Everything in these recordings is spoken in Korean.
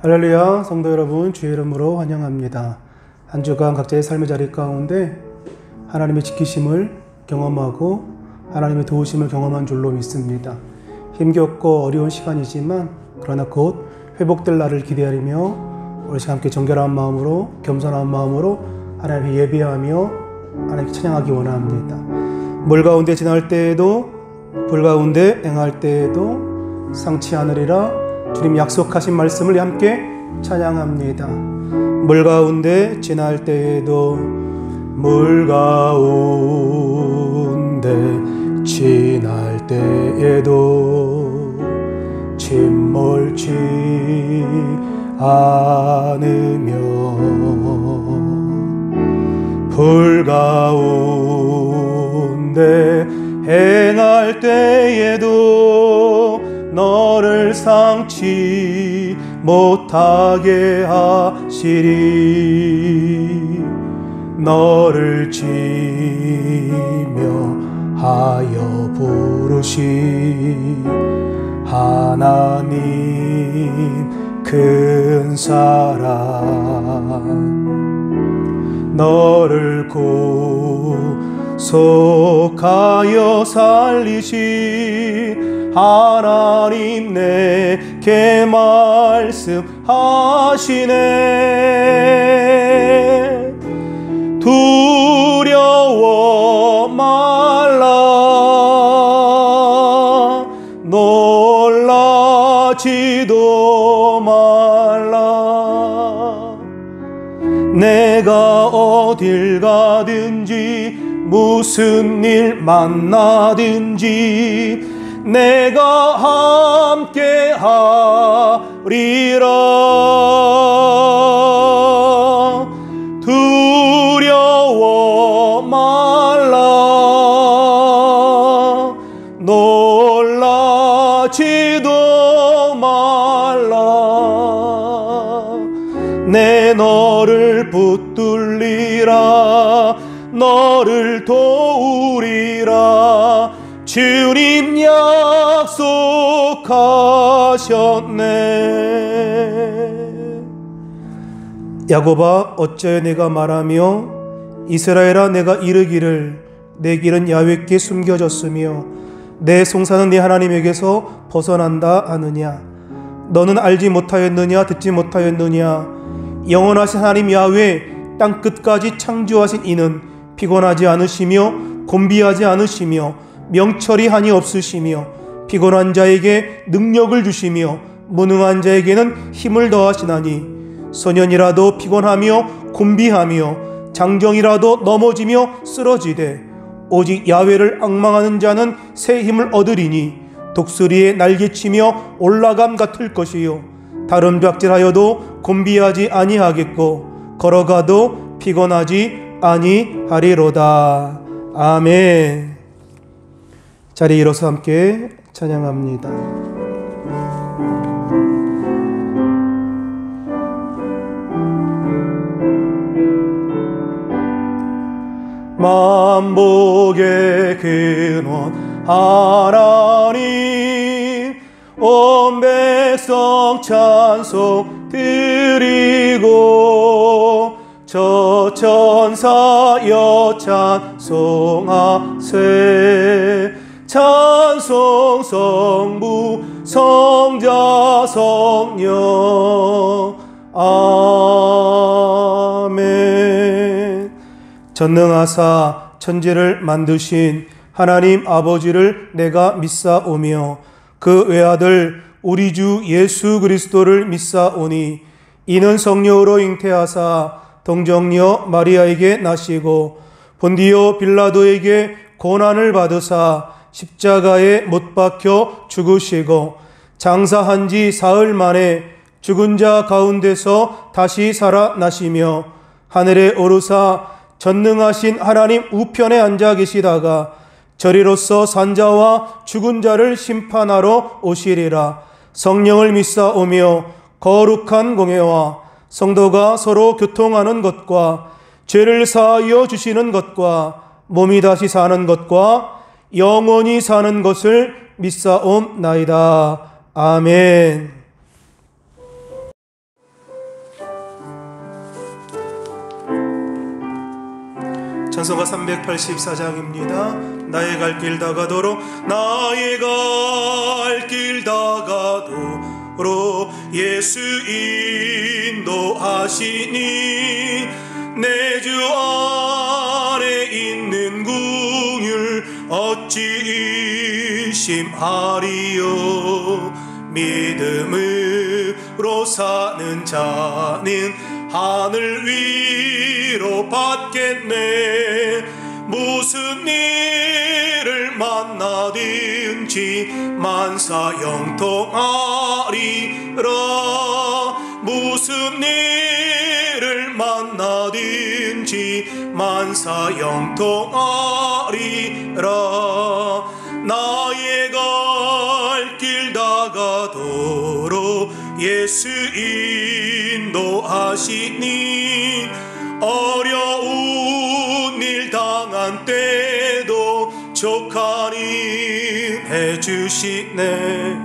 할렐루야, 성도 여러분, 주의 이름으로 환영합니다. 한 주간 각자의 삶의 자리 가운데 하나님의 지키심을 경험하고 하나님의 도우심을 경험한 줄로 믿습니다. 힘겹고 어려운 시간이지만 그러나 곧 회복될 날을 기대하며 우리 함께 정결한 마음으로 겸손한 마음으로 하나님께 예배하며 하나님께 찬양하기 원합니다. 물 가운데 지날 때에도 불 가운데 행할 때에도 상치 않으리라 주님 약속하신 말씀을 함께 찬양합니다. 물 가운데 지날 때에도 물 가운데 지날 때에도 침몰치 않으며 불 가운데 행할 때에도 너를 상치 못하게 하시리. 너를 지며 하여 부르시 하나님 큰 사랑. 너를 구속하여 살리시 하나님 내게 말씀하시네. 두려워 말라 놀라지도 말라. 내가 어딜 가든지 무슨 일 만나든지 내가 함께 하리라. 두려워 말라 놀라지도 말라. 내 너를 붙들리라 너를 도우리라 주님 약속하셨네. 야곱아 어찌하여 내가 말하며 이스라엘아 내가 이르기를 내 길은 야훼께 숨겨졌으며 내 송사는 네 하나님에게서 벗어난다 하느냐. 너는 알지 못하였느냐 듣지 못하였느냐. 영원하신 하나님 야훼 땅 끝까지 창조하신 이는 피곤하지 않으시며 곤비하지 않으시며 명철이 한이 없으시며 피곤한 자에게 능력을 주시며 무능한 자에게는 힘을 더하시나니. 소년이라도 피곤하며 곤비하며 장정이라도 넘어지며 쓰러지되 오직 야훼를 앙망하는 자는 새 힘을 얻으리니 독수리의 날개치며 올라감 같을 것이요 다른 벽질하여도 곤비하지 아니하겠고 걸어가도 피곤하지 아니하리로다. 아멘. 자리에 일어서 함께 찬양합니다. 만복의 근원 하나님 온 백성 찬송 드리고 저 천사여 찬송하세. 찬송 성부 성자 성령 아멘. 전능하사 천지를 만드신 하나님 아버지를 내가 믿사오며 그 외아들 우리 주 예수 그리스도를 믿사오니 이는 성령으로 잉태하사 동정녀 마리아에게 나시고 본디오 빌라도에게 고난을 받으사 십자가에 못 박혀 죽으시고 장사한 지 사흘 만에 죽은 자 가운데서 다시 살아나시며 하늘에 오르사 전능하신 하나님 우편에 앉아 계시다가 저리로서 산자와 죽은 자를 심판하러 오시리라. 성령을 믿사오며 거룩한 공회와 성도가 서로 교통하는 것과 죄를 사하여 주시는 것과 몸이 다시 사는 것과 영원히 사는 것을 믿사옵나이다. 아멘. 찬송가 384장입니다. 나의 갈 길 다가도록 나의 갈 길 다가도록 예수 인도하시니 내 주 안에 있는 궁율 어찌 의심하리요. 믿음으로 사는 자는 하늘 위로 받겠네. 무슨 일을 만나든지 만사 형통하리라. 무슨 일을 만나든지 만사 형통하리라. 나의 갈 길 다가도록 예수 인도하시니 어려운 일 당한 때도 족하니 해주시네.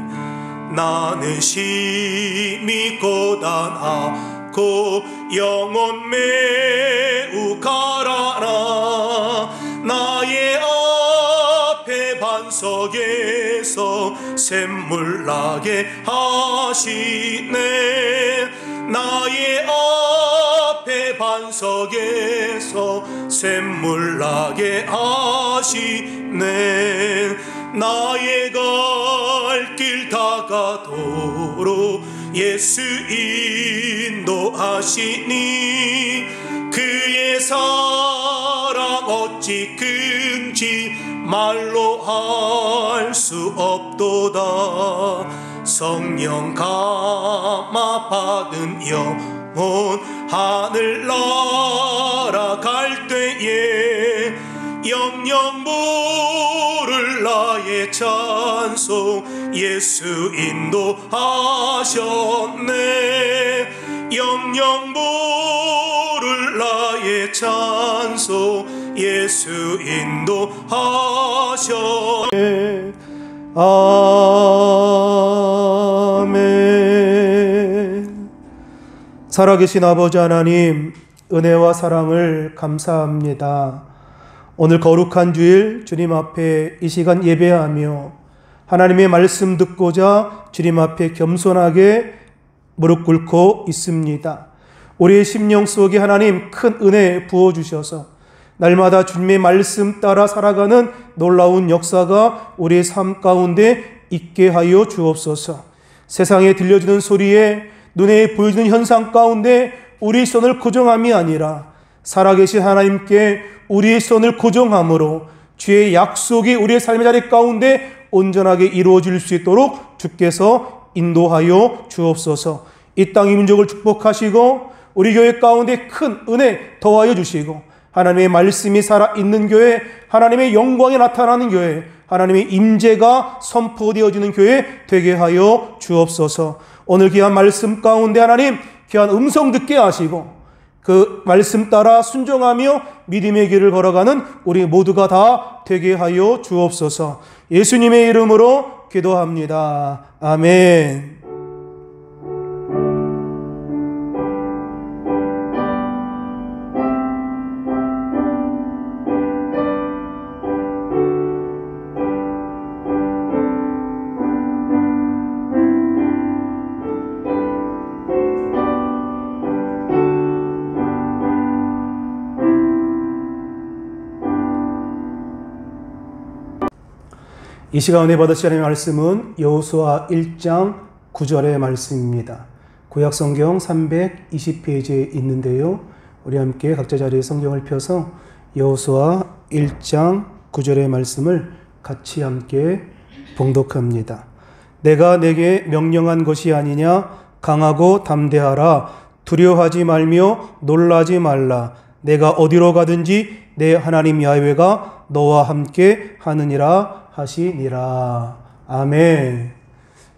나는 심히 고단하고 영혼 매우 가라나. 나의 앞에 반석에서 샘물 나게 하시네. 나의 앞에 반석에서 샘물 나게 하시네. 나의 갈 길 다가도록 예수 인도하시니 그의 사랑 어찌 큰지 말로 할 수 없도다. 성령 감화 받은 영혼 하늘 날아갈 때에 영영 부를 나의 찬송 예수 인도하셨네. 영영 부를 나의 찬송 예수 인도하셨네. 아멘. 살아계신 아버지 하나님, 은혜와 사랑을 감사합니다. 오늘 거룩한 주일 주님 앞에 이 시간 예배하며 하나님의 말씀 듣고자 주님 앞에 겸손하게 무릎 꿇고 있습니다. 우리의 심령 속에 하나님 큰 은혜 부어주셔서 날마다 주님의 말씀 따라 살아가는 놀라운 역사가 우리의 삶 가운데 있게 하여 주옵소서. 세상에 들려주는 소리에 눈에 보여주는 현상 가운데 우리의 손을 고정함이 아니라 살아계신 하나님께 우리의 손을 고정함으로 주의 약속이 우리의 삶의 자리 가운데 온전하게 이루어질 수 있도록 주께서 인도하여 주옵소서. 이 땅의 민족을 축복하시고 우리 교회 가운데 큰 은혜 더하여 주시고 하나님의 말씀이 살아있는 교회, 하나님의 영광이 나타나는 교회, 하나님의 임재가 선포되어지는 교회 되게 하여 주옵소서. 오늘 귀한 말씀 가운데 하나님 귀한 음성 듣게 하시고 그 말씀 따라 순종하며 믿음의 길을 걸어가는 우리 모두가 다 되게 하여 주옵소서. 예수님의 이름으로 기도합니다. 아멘. 이 시간에 받으실 하나님의 말씀은 여호수아 1장 9절의 말씀입니다. 구약성경 320페이지에 있는데요. 우리 함께 각자 자리에 성경을 펴서 여호수아 1장 9절의 말씀을 같이 함께 봉독합니다. 내가 내게 명령한 것이 아니냐? 강하고 담대하라. 두려워하지 말며 놀라지 말라. 내가 어디로 가든지 내 하나님 야훼가 너와 함께 하느니라 하시니라. 아멘.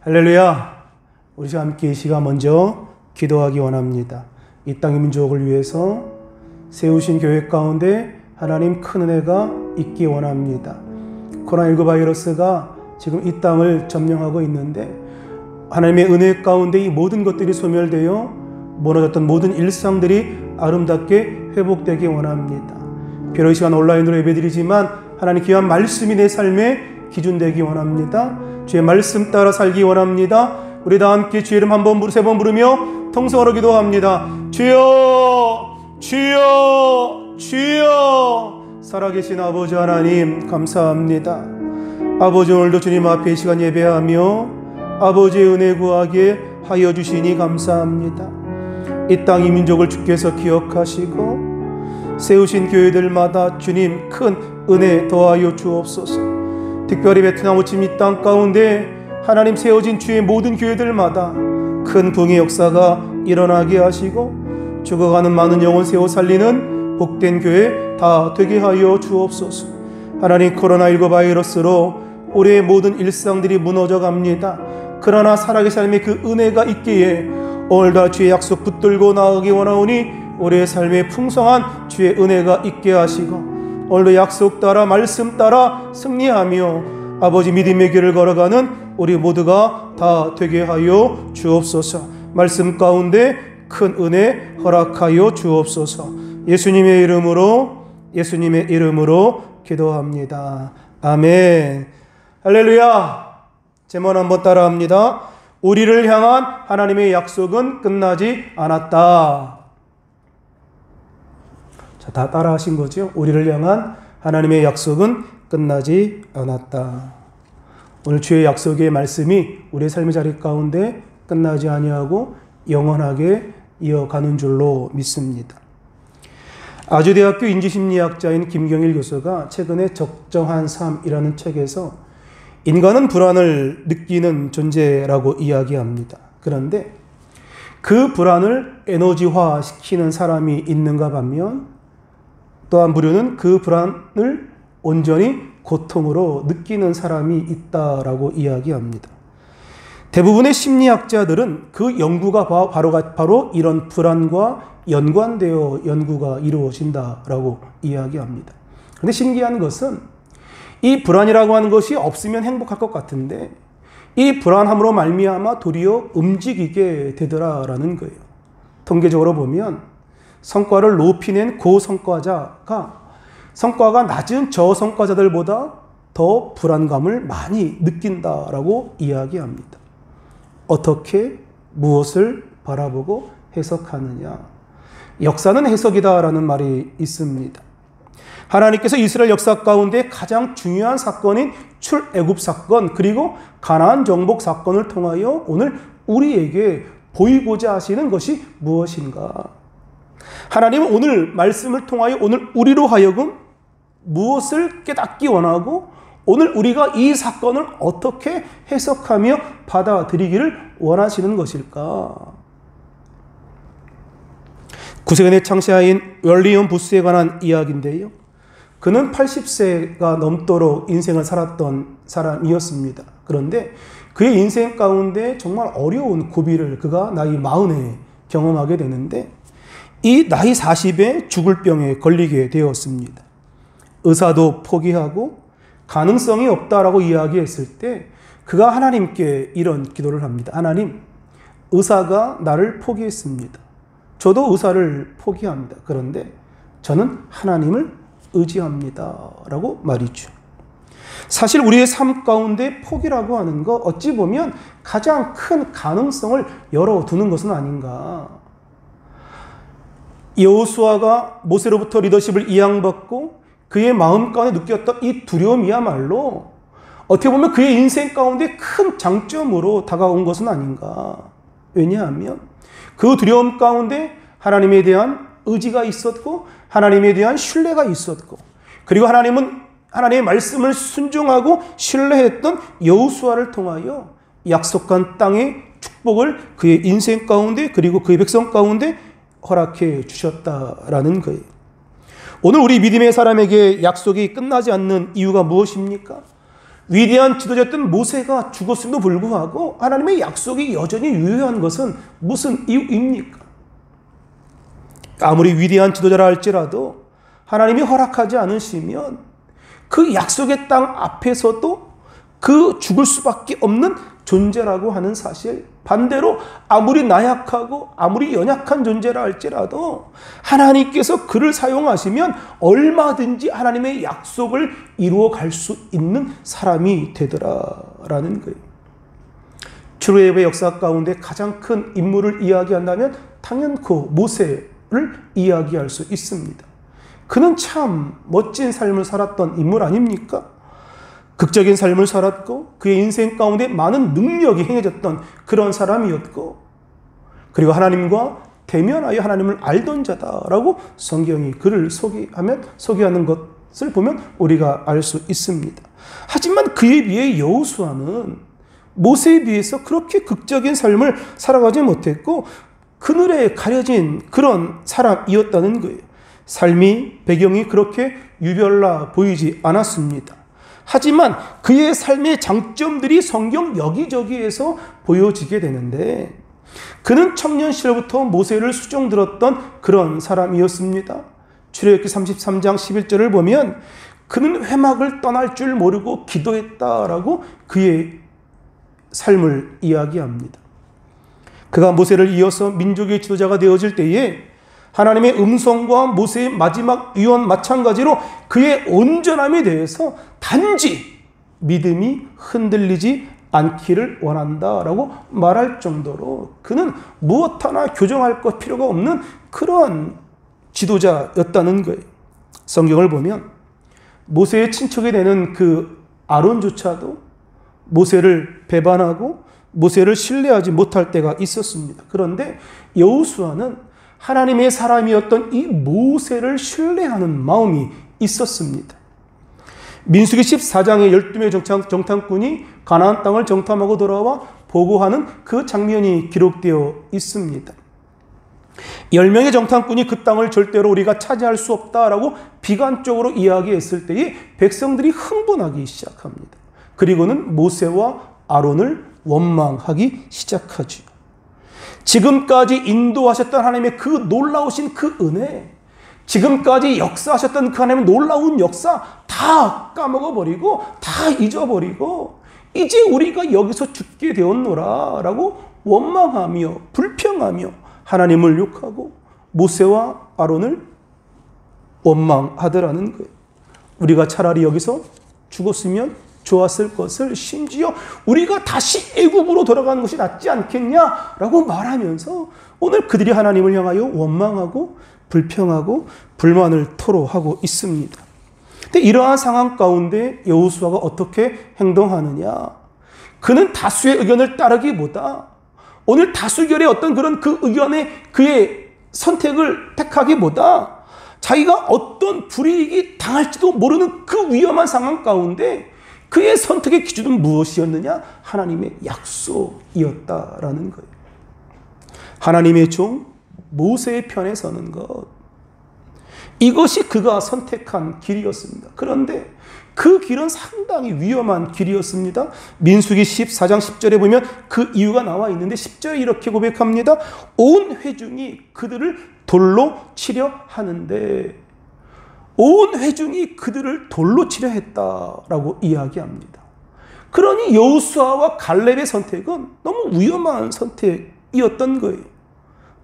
할렐루야. 우리 함께 이 시간 먼저 기도하기 원합니다. 이 땅의 민족을 위해서 세우신 교회 가운데 하나님 큰 은혜가 있기 원합니다. 코로나19 바이러스가 지금 이 땅을 점령하고 있는데 하나님의 은혜 가운데 이 모든 것들이 소멸되어 무너졌던 모든 일상들이 아름답게 회복되기 원합니다. 비록 이 시간 온라인으로 예배드리지만 하나님 귀한 말씀이 내 삶의 기준 되기 원합니다. 주의 말씀 따라 살기 원합니다. 우리 다 함께 주의 이름 한 번, 세 번 부르며 통성으로 기도합니다. 주여, 주여, 주여. 살아계신 아버지 하나님 감사합니다. 아버지, 오늘도 주님 앞에 이 시간 예배하며 아버지의 은혜 구하게 하여 주시니 감사합니다. 이 땅 이 민족을 주께서 기억하시고 세우신 교회들마다 주님 큰 은혜 더하여 주옵소서. 특별히 베트남 호치민 이 땅 가운데 하나님 세워진 주의 모든 교회들마다 큰 부흥의 역사가 일어나게 하시고 죽어가는 많은 영혼 세워 살리는 복된 교회 다 되게 하여 주옵소서. 하나님, 코로나19 바이러스로 우리의 모든 일상들이 무너져 갑니다. 그러나 살아계신 삶의 그 은혜가 있기에 오늘도 주의 약속 붙들고 나아가기 원하오니 우리의 삶에 풍성한 주의 은혜가 있게 하시고 오늘도 약속 따라 말씀 따라 승리하며 아버지 믿음의 길을 걸어가는 우리 모두가 다 되게 하여 주옵소서. 말씀 가운데 큰 은혜 허락하여 주옵소서. 예수님의 이름으로 기도합니다. 아멘. 할렐루야. 제목 한번 따라합니다. 우리를 향한 하나님의 약속은 끝나지 않았다. 자, 다 따라하신 거죠? 우리를 향한 하나님의 약속은 끝나지 않았다. 오늘 주의 약속의 말씀이 우리의 삶의 자리 가운데 끝나지 아니하고 영원하게 이어가는 줄로 믿습니다. 아주대학교 인지심리학자인 김경일 교수가 최근에 적정한 삶이라는 책에서 인간은 불안을 느끼는 존재라고 이야기합니다. 그런데 그 불안을 에너지화 시키는 사람이 있는가 반면 또 한 부류는 그 불안을 온전히 고통으로 느끼는 사람이 있다라고 이야기합니다. 대부분의 심리학자들은 그 연구가 바로 이런 불안과 연관되어 연구가 이루어진다라고 이야기합니다. 그런데 신기한 것은 이 불안이라고 하는 것이 없으면 행복할 것 같은데 이 불안함으로 말미암아 도리어 움직이게 되더라라는 거예요. 통계적으로 보면 성과를 높이 낸 고성과자가 성과가 낮은 저성과자들보다 더 불안감을 많이 느낀다라고 이야기합니다. 어떻게 무엇을 바라보고 해석하느냐. 역사는 해석이다라는 말이 있습니다. 하나님께서 이스라엘 역사 가운데 가장 중요한 사건인 출애굽 사건 그리고 가나안 정복 사건을 통하여 오늘 우리에게 보이고자 하시는 것이 무엇인가? 하나님은 오늘 말씀을 통하여 오늘 우리로 하여금 무엇을 깨닫기 원하고 오늘 우리가 이 사건을 어떻게 해석하며 받아들이기를 원하시는 것일까? 구세군의 창시자인 윌리엄 부스에 관한 이야기인데요. 그는 80세가 넘도록 인생을 살았던 사람이었습니다. 그런데 그의 인생 가운데 정말 어려운 고비를 그가 나이 40에 경험하게 되는데 이 나이 40에 죽을 병에 걸리게 되었습니다. 의사도 포기하고 가능성이 없다라고 이야기했을 때 그가 하나님께 이런 기도를 합니다. 하나님, 의사가 나를 포기했습니다. 저도 의사를 포기합니다. 그런데 저는 하나님을 의지합니다. 라고 말이죠. 사실 우리의 삶 가운데 포기라고 하는 것 어찌 보면 가장 큰 가능성을 열어두는 것은 아닌가. 여호수아가 모세로부터 리더십을 이양받고 그의 마음 가운데 느꼈던 이 두려움이야말로 어떻게 보면 그의 인생 가운데 큰 장점으로 다가온 것은 아닌가. 왜냐하면 그 두려움 가운데 하나님에 대한 의지가 있었고 하나님에 대한 신뢰가 있었고 그리고 하나님의 말씀을 순종하고 신뢰했던 여호수아를 통하여 약속한 땅의 축복을 그의 인생 가운데 그리고 그의 백성 가운데 허락해 주셨다라는 거예요. 오늘 우리 믿음의 사람에게 약속이 끝나지 않는 이유가 무엇입니까? 위대한 지도자였던 모세가 죽었음에도 불구하고 하나님의 약속이 여전히 유효한 것은 무슨 이유입니까? 아무리 위대한 지도자라 할지라도 하나님이 허락하지 않으시면 그 약속의 땅 앞에서도 그 죽을 수밖에 없는 존재라고 하는 사실 반대로 아무리 나약하고 아무리 연약한 존재라 할지라도 하나님께서 그를 사용하시면 얼마든지 하나님의 약속을 이루어 갈 수 있는 사람이 되더라라는 거예요. 출애굽의 역사 가운데 가장 큰 인물을 이야기한다면 당연코 모세를 이야기할 수 있습니다. 그는 참 멋진 삶을 살았던 인물 아닙니까? 극적인 삶을 살았고 그의 인생 가운데 많은 능력이 행해졌던 그런 사람이었고, 그리고 하나님과 대면하여 하나님을 알던 자다라고 성경이 그를 소개하는 것을 보면 우리가 알 수 있습니다. 하지만 그에 비해 여호수아는 모세에 비해서 그렇게 극적인 삶을 살아가지 못했고 그늘에 가려진 그런 사람이었다는 거예요. 삶이 배경이 그렇게 유별나 보이지 않았습니다. 하지만 그의 삶의 장점들이 성경 여기저기에서 보여지게 되는데, 그는 청년 시절부터 모세를 수종들었던 그런 사람이었습니다. 출애굽기 33장 11절을 보면 그는 회막을 떠날 줄 모르고 기도했다라고 그의 삶을 이야기합니다. 그가 모세를 이어서 민족의 지도자가 되어질 때에 하나님의 음성과 모세의 마지막 유언 마찬가지로 그의 온전함에 대해서 단지 믿음이 흔들리지 않기를 원한다라고 말할 정도로 그는 무엇 하나 교정할 것 필요가 없는 그런 지도자였다는 거예요. 성경을 보면 모세의 친척이 되는 그 아론조차도 모세를 배반하고 모세를 신뢰하지 못할 때가 있었습니다. 그런데 여호수아는 하나님의 사람이었던 이 모세를 신뢰하는 마음이 있었습니다. 민수기 14장의 12명의 정탐꾼이 가나안 땅을 정탐하고 돌아와 보고하는 그 장면이 기록되어 있습니다. 10명의 정탐꾼이 그 땅을 절대로 우리가 차지할 수 없다라고 비관적으로 이야기했을 때에 백성들이 흥분하기 시작합니다. 그리고는 모세와 아론을 원망하기 시작하죠. 지금까지 인도하셨던 하나님의 그 놀라우신 그 은혜, 지금까지 역사하셨던 그 하나님의 놀라운 역사 다 까먹어버리고 다 잊어버리고 이제 우리가 여기서 죽게 되었노라 라고 원망하며 불평하며 하나님을 욕하고 모세와 아론을 원망하더라는 거예요. 우리가 차라리 여기서 죽었으면 좋았을 것을, 심지어 우리가 다시 애굽으로 돌아가는 것이 낫지 않겠냐라고 말하면서 오늘 그들이 하나님을 향하여 원망하고 불평하고 불만을 토로하고 있습니다. 근데 이러한 상황 가운데 여호수아가 어떻게 행동하느냐? 그는 다수의 의견을 따르기보다 오늘 다수결의 어떤 그런 그 의견에 그의 선택을 택하기보다 자기가 어떤 불이익이 당할지도 모르는 그 위험한 상황 가운데 그의 선택의 기준은 무엇이었느냐? 하나님의 약속이었다라는 거예요. 하나님의 종 모세의 편에 서는 것, 이것이 그가 선택한 길이었습니다. 그런데 그 길은 상당히 위험한 길이었습니다. 민수기 14장 10절에 보면 그 이유가 나와 있는데 10절에 이렇게 고백합니다. 온 회중이 그들을 돌로 치려 하는데, 온 회중이 그들을 돌로 치려 했다라고 이야기합니다. 그러니 여호수아와 갈렙의 선택은 너무 위험한 선택이었던 거예요.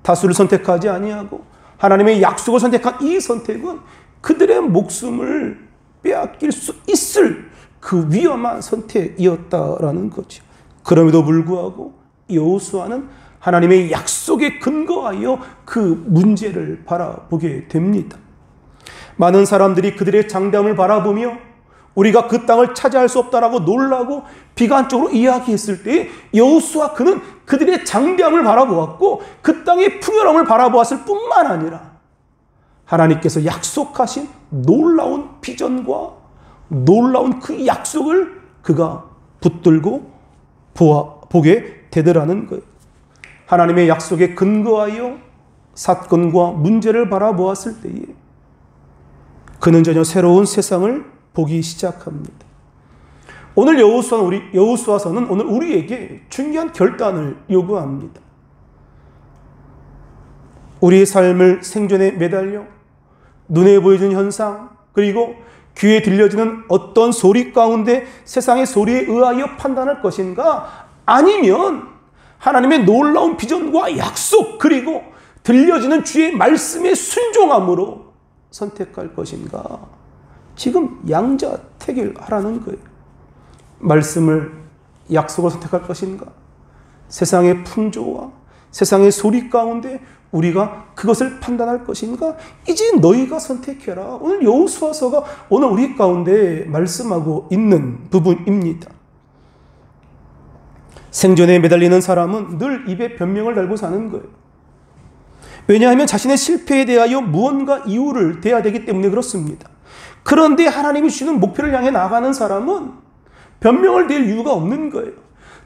다수를 선택하지 아니하고 하나님의 약속을 선택한 이 선택은 그들의 목숨을 빼앗길 수 있을 그 위험한 선택이었다라는 거죠. 그럼에도 불구하고 여호수아는 하나님의 약속에 근거하여 그 문제를 바라보게 됩니다. 많은 사람들이 그들의 장대함을 바라보며 우리가 그 땅을 차지할 수 없다라고 놀라고 비관적으로 이야기했을 때 여호수아 그는 그들의 장대함을 바라보았고 그 땅의 풍요로움을 바라보았을 뿐만 아니라 하나님께서 약속하신 놀라운 비전과 놀라운 그 약속을 그가 붙들고 보게 되더라는 거예요. 하나님의 약속에 근거하여 사건과 문제를 바라보았을 때에 그는 전혀 새로운 세상을 보기 시작합니다. 오늘 여호수아서는 오늘 우리에게 중요한 결단을 요구합니다. 우리의 삶을 생존에 매달려 눈에 보여지는 현상, 그리고 귀에 들려지는 어떤 소리 가운데 세상의 소리에 의하여 판단할 것인가? 아니면 하나님의 놀라운 비전과 약속, 그리고 들려지는 주의 말씀에 순종함으로 선택할 것인가? 지금 양자택일하라는 거예요. 말씀을, 약속을 선택할 것인가? 세상의 풍조와 세상의 소리 가운데 우리가 그것을 판단할 것인가? 이제 너희가 선택해라. 오늘 여호수아서가 오늘 우리 가운데 말씀하고 있는 부분입니다. 생존에 매달리는 사람은 늘 입에 변명을 달고 사는 거예요. 왜냐하면 자신의 실패에 대하여 무언가 이유를 대야 되기 때문에 그렇습니다. 그런데 하나님이 주시는 목표를 향해 나가는 사람은 변명을 댈 이유가 없는 거예요.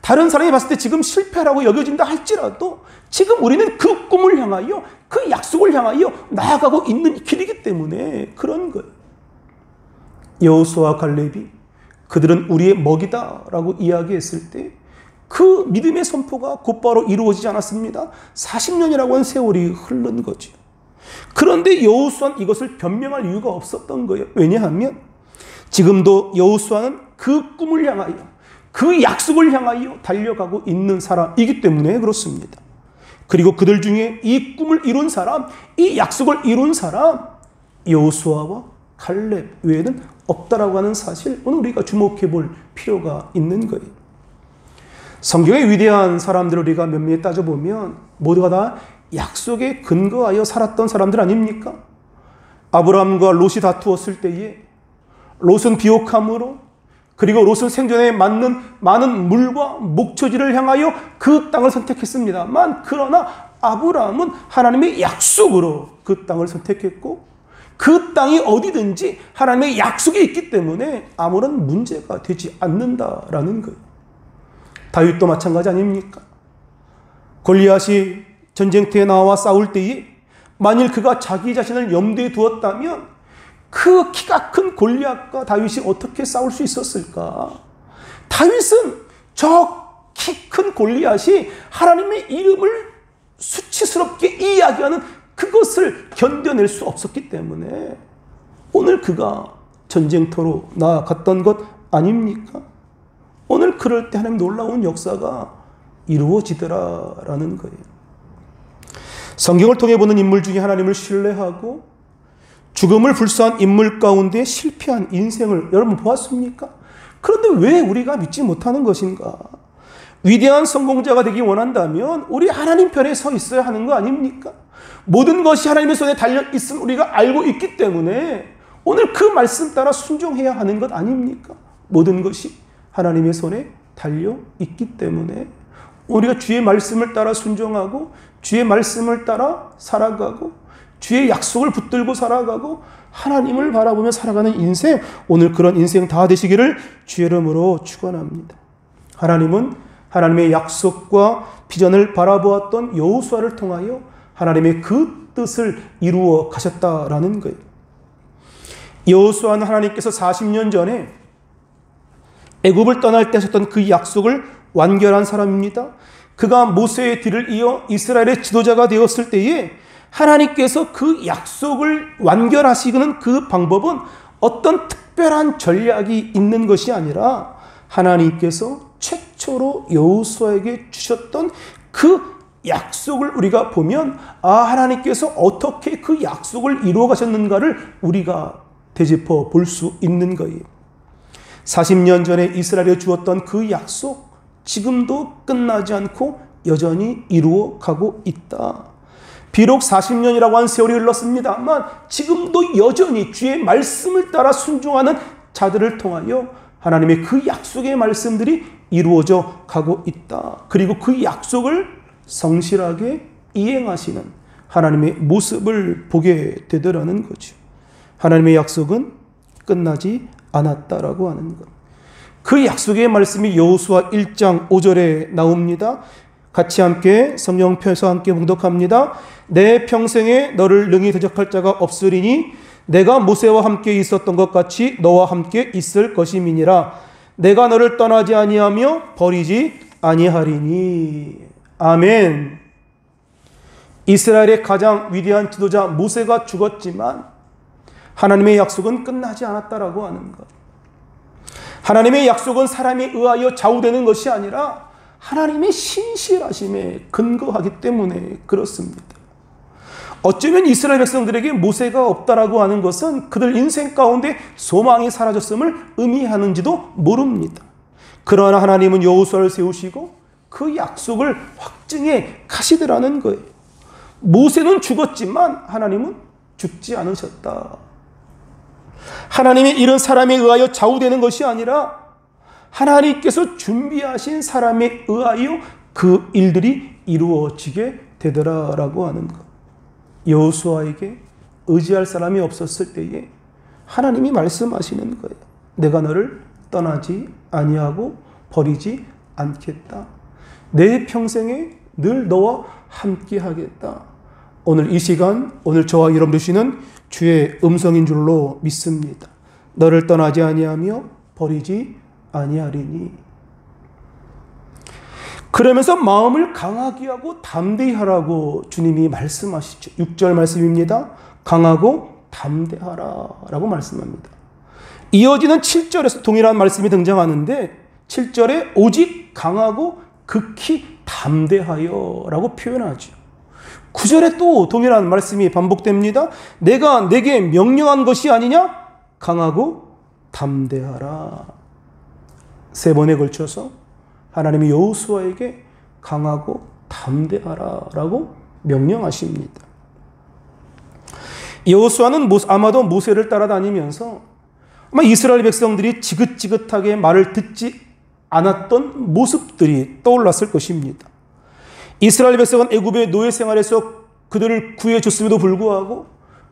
다른 사람이 봤을 때 지금 실패라고 여겨진다 할지라도 지금 우리는 그 꿈을 향하여, 그 약속을 향하여 나아가고 있는 길이기 때문에 그런 거예요. 여호수아와 갈렙이 그들은 우리의 먹이다라고 이야기했을 때 그 믿음의 선포가 곧바로 이루어지지 않았습니다. 40년이라고 하는 세월이 흐른 거죠. 그런데 여호수아는 이것을 변명할 이유가 없었던 거예요. 왜냐하면 지금도 여호수아는 그 꿈을 향하여, 그 약속을 향하여 달려가고 있는 사람이기 때문에 그렇습니다. 그리고 그들 중에 이 꿈을 이룬 사람, 이 약속을 이룬 사람, 여호수아와 갈렙 외에는 없다라고 하는 사실, 오늘 우리가 주목해 볼 필요가 있는 거예요. 성경의 위대한 사람들을 우리가 면밀히 따져보면 모두가 다 약속에 근거하여 살았던 사람들 아닙니까? 아브라함과 롯이 다투었을 때에 롯은 비옥함으로, 그리고 롯은 생존에 맞는 많은 물과 목초지를 향하여 그 땅을 선택했습니다만, 그러나 아브라함은 하나님의 약속으로 그 땅을 선택했고, 그 땅이 어디든지 하나님의 약속이 있기 때문에 아무런 문제가 되지 않는다라는 거예요. 다윗도 마찬가지 아닙니까? 골리앗이 전쟁터에 나와 싸울 때에 만일 그가 자기 자신을 염두에 두었다면 그 키가 큰 골리앗과 다윗이 어떻게 싸울 수 있었을까? 다윗은 저 키 큰 골리앗이 하나님의 이름을 수치스럽게 이야기하는 그것을 견뎌낼 수 없었기 때문에 오늘 그가 전쟁터로 나아갔던 것 아닙니까? 오늘 그럴 때 하나님 놀라운 역사가 이루어지더라라는 거예요. 성경을 통해 보는 인물 중에 하나님을 신뢰하고 죽음을 불사한 인물 가운데 실패한 인생을 여러분 보았습니까? 그런데 왜 우리가 믿지 못하는 것인가? 위대한 성공자가 되기 원한다면 우리 하나님 편에 서 있어야 하는 거 아닙니까? 모든 것이 하나님의 손에 달려 있음을 우리가 알고 있기 때문에 오늘 그 말씀 따라 순종해야 하는 것 아닙니까? 모든 것이 하나님의 손에 달려 있기 때문에 우리가 주의 말씀을 따라 순종하고 주의 말씀을 따라 살아가고 주의 약속을 붙들고 살아가고 하나님을 바라보며 살아가는 인생, 오늘 그런 인생 다 되시기를 주의 이름으로 축원합니다. 하나님은 하나님의 약속과 비전을 바라보았던 여호수아를 통하여 하나님의 그 뜻을 이루어 가셨다라는 거예요. 여호수아는 하나님께서 40년 전에 애굽을 떠날 때 하셨던 그 약속을 완결한 사람입니다. 그가 모세의 뒤를 이어 이스라엘의 지도자가 되었을 때에 하나님께서 그 약속을 완결하시는 그 방법은 어떤 특별한 전략이 있는 것이 아니라 하나님께서 최초로 여호수아에게 주셨던 그 약속을 우리가 보면 하나님께서 어떻게 그 약속을 이루어 가셨는가를 우리가 되짚어 볼 수 있는 거예요. 40년 전에 이스라엘에 주었던 그 약속 지금도 끝나지 않고 여전히 이루어 가고 있다. 비록 40년이라고 한 세월이 흘렀습니다만 지금도 여전히 주의 말씀을 따라 순종하는 자들을 통하여 하나님의 그 약속의 말씀들이 이루어져 가고 있다. 그리고 그 약속을 성실하게 이행하시는 하나님의 모습을 보게 되더라는 거죠. 하나님의 약속은 끝나지 않았다라고 하는 것. 그 약속의 말씀이 여호수아 1장 5절에 나옵니다. 같이 함께 성령 펴서 함께 봉독합니다. 내 평생에 너를 능히 대적할 자가 없으리니 내가 모세와 함께 있었던 것 같이 너와 함께 있을 것임이니라. 내가 너를 떠나지 아니하며 버리지 아니하리니. 아멘. 이스라엘의 가장 위대한 지도자 모세가 죽었지만 하나님의 약속은 끝나지 않았다라고 하는 것. 하나님의 약속은 사람에 의하여 좌우되는 것이 아니라 하나님의 신실하심에 근거하기 때문에 그렇습니다. 어쩌면 이스라엘 백성들에게 모세가 없다라고 하는 것은 그들 인생 가운데 소망이 사라졌음을 의미하는지도 모릅니다. 그러나 하나님은 여호수아를 세우시고 그 약속을 확증해 가시더라는 거예요. 모세는 죽었지만 하나님은 죽지 않으셨다. 하나님의 이런 사람에 의하여 좌우되는 것이 아니라 하나님께서 준비하신 사람에 의하여 그 일들이 이루어지게 되더라라고 하는 것. 여호수아에게 의지할 사람이 없었을 때에 하나님이 말씀하시는 거예요. 내가 너를 떠나지 아니하고 버리지 않겠다. 내 평생에 늘 너와 함께 하겠다. 오늘 이 시간, 오늘 저와 여러분 주시는 주의 음성인 줄로 믿습니다. 너를 떠나지 아니하며 버리지 아니하리니. 그러면서 마음을 강하게 하고 담대히 하라고 주님이 말씀하시죠. 6절 말씀입니다. 강하고 담대하라 라고 말씀합니다. 이어지는 7절에서 동일한 말씀이 등장하는데 7절에 오직 강하고 극히 담대하여 라고 표현하죠. 9절에 또 동일한 말씀이 반복됩니다. 내가 내게 명령한 것이 아니냐? 강하고 담대하라. 3번에 걸쳐서 하나님이 여호수아에게 강하고 담대하라 라고 명령하십니다. 여호수아는 아마도 모세를 따라다니면서 아마 이스라엘 백성들이 지긋지긋하게 말을 듣지 않았던 모습들이 떠올랐을 것입니다. 이스라엘 백성은 애굽의 노예 생활에서 그들을 구해줬음에도 불구하고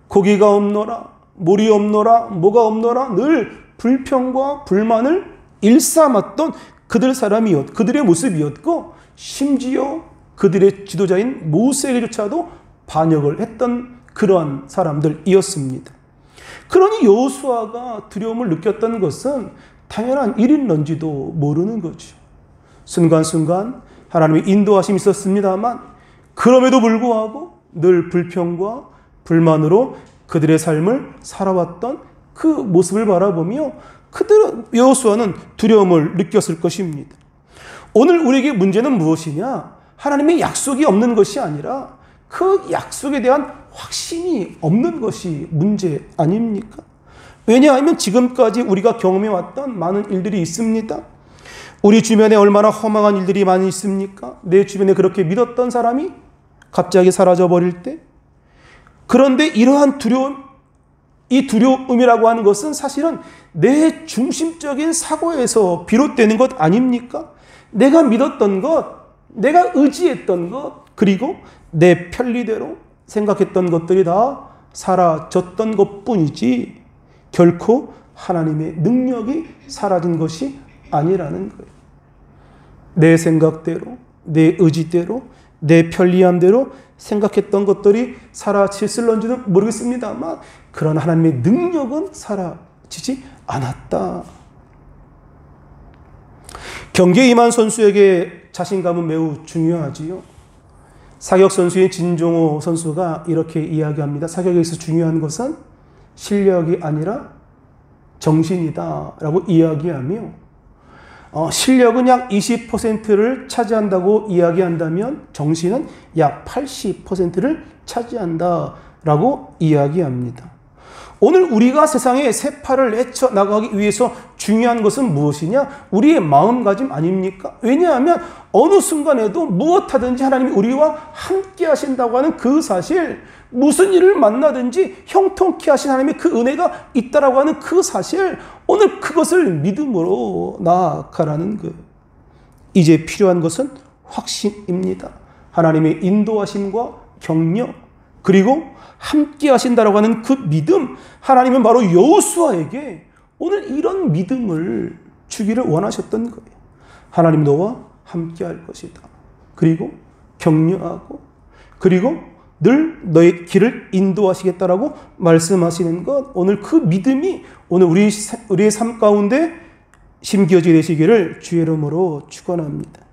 고기가 없노라, 물이 없노라, 뭐가 없노라 늘 불평과 불만을 일삼았던 그들의 모습이었고, 심지어 그들의 지도자인 모세에게조차도 반역을 했던 그러한 사람들이었습니다. 그러니 여호수아가 두려움을 느꼈던 것은 당연한 일인런지도 모르는 거죠. 순간순간 하나님의 인도하심이 있었습니다만 그럼에도 불구하고 늘 불평과 불만으로 그들의 삶을 살아왔던 그 모습을 바라보며 여호수아는 두려움을 느꼈을 것입니다. 오늘 우리에게 문제는 무엇이냐? 하나님의 약속이 없는 것이 아니라 그 약속에 대한 확신이 없는 것이 문제 아닙니까? 왜냐하면 지금까지 우리가 경험해왔던 많은 일들이 있습니다. 우리 주변에 얼마나 허망한 일들이 많이 있습니까? 내 주변에 그렇게 믿었던 사람이 갑자기 사라져버릴 때. 그런데 이러한 이 두려움이라고 하는 것은 사실은 내 중심적인 사고에서 비롯되는 것 아닙니까? 내가 믿었던 것, 내가 의지했던 것, 그리고 내 편리대로 생각했던 것들이 다 사라졌던 것뿐이지 결코 하나님의 능력이 사라진 것이 아니라는 거예요. 내 생각대로, 내 의지대로, 내 편리함대로 생각했던 것들이 사라졌을런지는 모르겠습니다만 그러나 하나님의 능력은 사라지지 않았다. 경기에 임한 선수에게 자신감은 매우 중요하지요. 사격 선수인 진종호 선수가 이렇게 이야기합니다. 사격에서 중요한 것은 실력이 아니라 정신이다 라고 이야기하며 실력은 약 20%를 차지한다고 이야기한다면 정신은 약 80%를 차지한다라고 이야기합니다. 오늘 우리가 세상에 세파를 헤쳐나가기 위해서 중요한 것은 무엇이냐? 우리의 마음가짐 아닙니까? 왜냐하면 어느 순간에도 무엇하든지 하나님이 우리와 함께 하신다고 하는 그 사실, 무슨 일을 만나든지 형통케 하신 하나님의 그 은혜가 있다라고 하는 그 사실, 오늘 그것을 믿음으로 나아가라는 거예요. 이제 필요한 것은 확신입니다. 하나님의 인도하심과 격려, 그리고 함께 하신다라고 하는 그 믿음, 하나님은 바로 여호수아에게 오늘 이런 믿음을 주기를 원하셨던 거예요. 하나님 너와 함께 할 것이다. 그리고 격려하고, 그리고 늘 너의 길을 인도하시겠다라고 말씀하시는 것, 오늘 그 믿음이 오늘 우리의 삶 가운데 심겨지게 되시기를 주의 이름으로 축원합니다.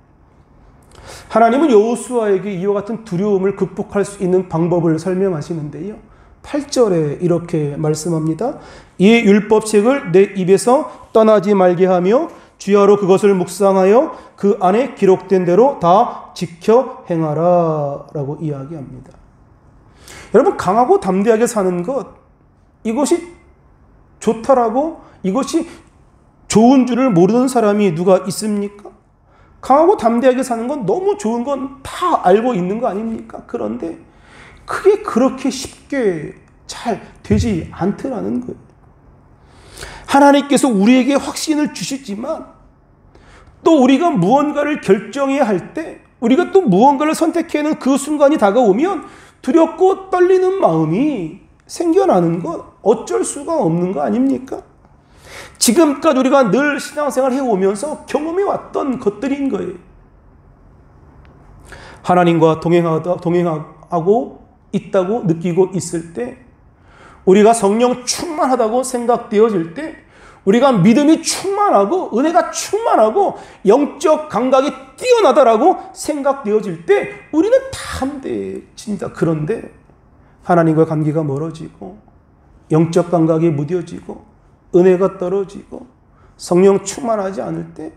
하나님은 여호수아에게 이와 같은 두려움을 극복할 수 있는 방법을 설명하시는데요. 8절에 이렇게 말씀합니다. 이 율법책을 내 입에서 떠나지 말게 하며 주야로 그것을 묵상하여 그 안에 기록된 대로 다 지켜 행하라 라고 이야기합니다. 여러분, 강하고 담대하게 사는 것, 이것이 좋다라고, 이것이 좋은 줄을 모르는 사람이 누가 있습니까? 강하고 담대하게 사는 건 너무 좋은 건 다 알고 있는 거 아닙니까? 그런데 그게 그렇게 쉽게 잘 되지 않더라는 거예요. 하나님께서 우리에게 확신을 주시지만 또 우리가 무언가를 결정해야 할 때, 우리가 또 무언가를 선택해야 하는 그 순간이 다가오면 두렵고 떨리는 마음이 생겨나는 것 어쩔 수가 없는 거 아닙니까? 지금까지 우리가 늘 신앙생활 해오면서 경험해왔던 것들인 거예요. 하나님과 동행하고 있다고 느끼고 있을 때, 우리가 성령 충만하다고 생각되어질 때, 우리가 믿음이 충만하고 은혜가 충만하고 영적 감각이 뛰어나다라고 생각되어질 때 우리는 담대해진다. 그런데 하나님과 관계가 멀어지고 영적 감각이 무뎌지고 은혜가 떨어지고 성령 충만하지 않을 때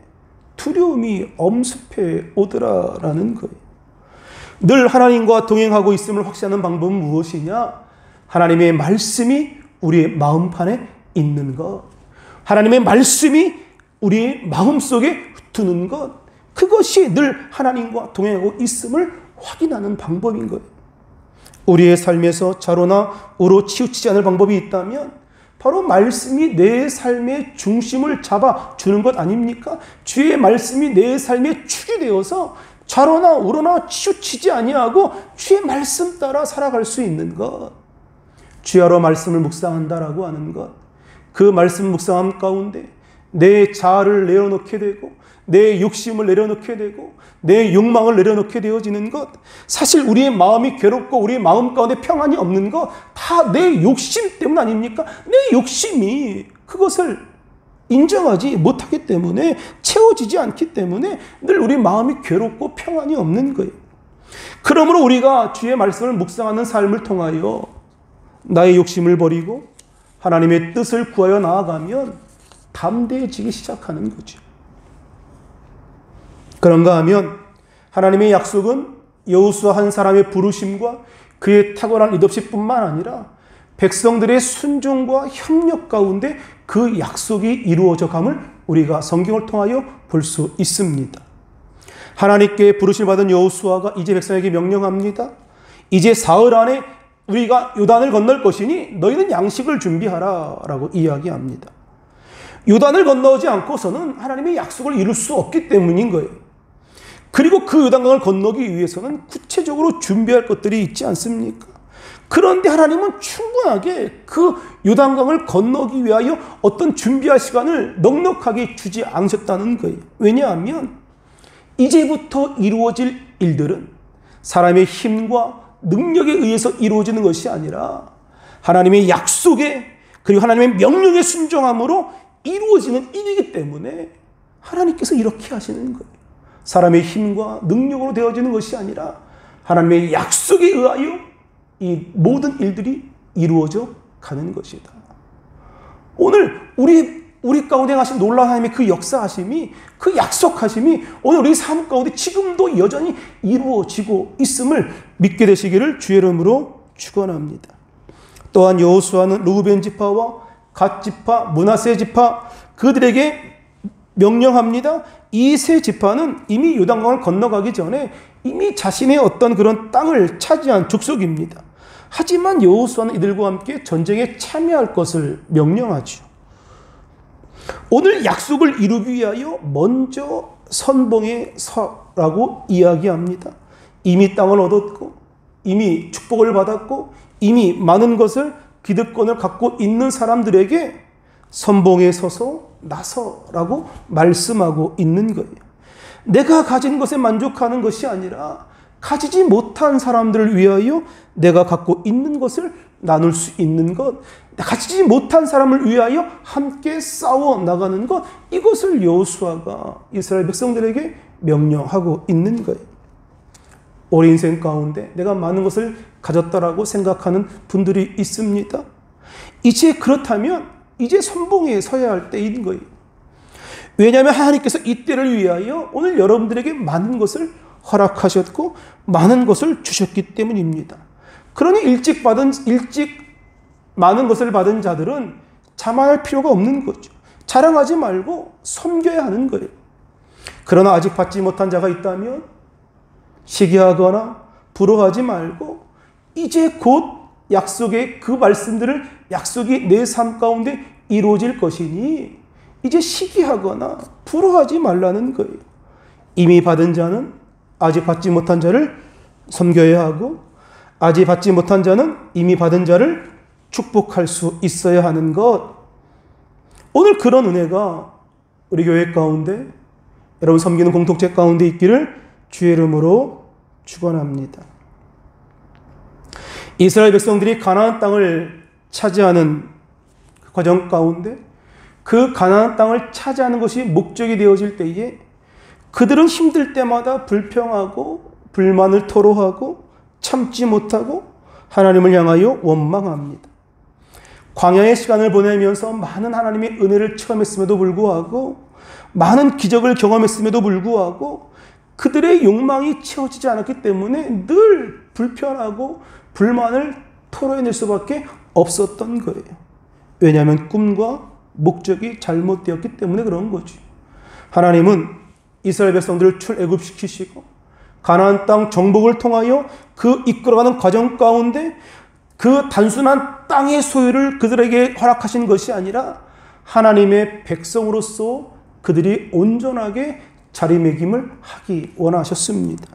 두려움이 엄습해 오더라라는 거예요. 늘 하나님과 동행하고 있음을 확신하는 방법은 무엇이냐? 하나님의 말씀이 우리의 마음판에 있는 것, 하나님의 말씀이 우리의 마음속에 흩트는 것, 그것이 늘 하나님과 동행하고 있음을 확인하는 방법인 거예요. 우리의 삶에서 좌로나 우로 치우치지 않을 방법이 있다면 바로 말씀이 내 삶의 중심을 잡아주는 것 아닙니까? 주의 말씀이 내 삶의 축이 되어서 좌로나 우로나 치우치지 아니하고 주의 말씀 따라 살아갈 수 있는 것, 주야로 말씀을 묵상한다라고 하는 것, 그 말씀 묵상함 가운데 내 자아를 내려놓게 되고 내 욕심을 내려놓게 되고 내 욕망을 내려놓게 되어지는 것, 사실 우리의 마음이 괴롭고 우리의 마음 가운데 평안이 없는 것 다 내 욕심 때문 아닙니까? 내 욕심이 그것을 인정하지 못하기 때문에, 채워지지 않기 때문에 늘 우리 마음이 괴롭고 평안이 없는 거예요. 그러므로 우리가 주의 말씀을 묵상하는 삶을 통하여 나의 욕심을 버리고 하나님의 뜻을 구하여 나아가면 담대해지기 시작하는 거죠. 그런가 하면 하나님의 약속은 여호수아 한 사람의 부르심과 그의 탁월한 리더십뿐만 아니라 백성들의 순종과 협력 가운데 그 약속이 이루어져 감을 우리가 성경을 통하여 볼 수 있습니다. 하나님께 부르심 받은 여호수아가 이제 백성에게 명령합니다. 이제 사흘 안에 우리가 요단을 건널 것이니 너희는 양식을 준비하라 라고 이야기합니다. 요단을 건너지 않고서는 하나님의 약속을 이룰 수 없기 때문인 거예요. 그리고 그 요단강을 건너기 위해서는 구체적으로 준비할 것들이 있지 않습니까? 그런데 하나님은 충분하게 그 요단강을 건너기 위하여 어떤 준비할 시간을 넉넉하게 주지 않으셨다는 거예요. 왜냐하면 이제부터 이루어질 일들은 사람의 힘과 능력에 의해서 이루어지는 것이 아니라 하나님의 약속에, 그리고 하나님의 명령에 순종함으로 이루어지는 일이기 때문에 하나님께서 이렇게 하시는 거예요. 사람의 힘과 능력으로 되어지는 것이 아니라 하나님의 약속에 의하여 이 모든 일들이 이루어져 가는 것이다. 오늘 우리 가운데 하신 놀라운 하나님의 그 역사하심이, 그 약속하심이 오늘 우리 삶 가운데 지금도 여전히 이루어지고 있음을 믿게 되시기를 주의 이름으로 축원합니다. 또한 여호수아는 르우벤 지파와 갓 지파, 므낫세 지파 그들에게 명령합니다. 이 세 지파는 이미 요단강을 건너가기 전에 이미 자신의 어떤 그런 땅을 차지한 족속입니다. 하지만 여호수아는 이들과 함께 전쟁에 참여할 것을 명령하죠. 오늘 약속을 이루기 위하여 먼저 선봉에 서라고 이야기합니다. 이미 땅을 얻었고 이미 축복을 받았고 이미 많은 것을 기득권을 갖고 있는 사람들에게 선봉에 서서 나서라고 말씀하고 있는 거예요. 내가 가진 것에 만족하는 것이 아니라 가지지 못한 사람들을 위하여 내가 갖고 있는 것을 나눌 수 있는 것, 가지지 못한 사람을 위하여 함께 싸워 나가는 것, 이것을 여호수아가 이스라엘 백성들에게 명령하고 있는 거예요. 우리 인생 가운데 내가 많은 것을 가졌다라고 생각하는 분들이 있습니다. 이제 그렇다면 이제 선봉에 서야 할 때인 거예요. 왜냐하면 하나님께서 이 때를 위하여 오늘 여러분들에게 많은 것을 허락하셨고 많은 것을 주셨기 때문입니다. 그러니 일찍 많은 것을 받은 자들은 자만할 필요가 없는 거죠. 자랑하지 말고 섬겨야 하는 거예요. 그러나 아직 받지 못한 자가 있다면 시기하거나 부러워하지 말고 이제 곧 약속의 그 말씀들을 약속이 내 삶 가운데 이루어질 것이니 이제 시기하거나 부러워하지 말라는 거예요. 이미 받은 자는 아직 받지 못한 자를 섬겨야 하고 아직 받지 못한 자는 이미 받은 자를 축복할 수 있어야 하는 것. 오늘 그런 은혜가 우리 교회 가운데 여러분 섬기는 공동체 가운데 있기를 주의 이름으로 축원합니다. 이스라엘 백성들이 가나안 땅을 차지하는 그 과정 가운데 그 가나안 땅을 차지하는 것이 목적이 되어질 때에 그들은 힘들 때마다 불평하고 불만을 토로하고 참지 못하고 하나님을 향하여 원망합니다. 광야의 시간을 보내면서 많은 하나님의 은혜를 체험했음에도 불구하고 많은 기적을 경험했음에도 불구하고 그들의 욕망이 채워지지 않았기 때문에 늘 불편하고 불만을 토로해낼 수밖에 없었던 거예요. 왜냐하면 꿈과 목적이 잘못되었기 때문에 그런 거죠. 하나님은 이스라엘 백성들을 출애굽시키시고 가나안 땅 정복을 통하여 그 이끌어가는 과정 가운데 그 단순한 땅의 소유를 그들에게 허락하신 것이 아니라 하나님의 백성으로서 그들이 온전하게 자리매김을 하기 원하셨습니다.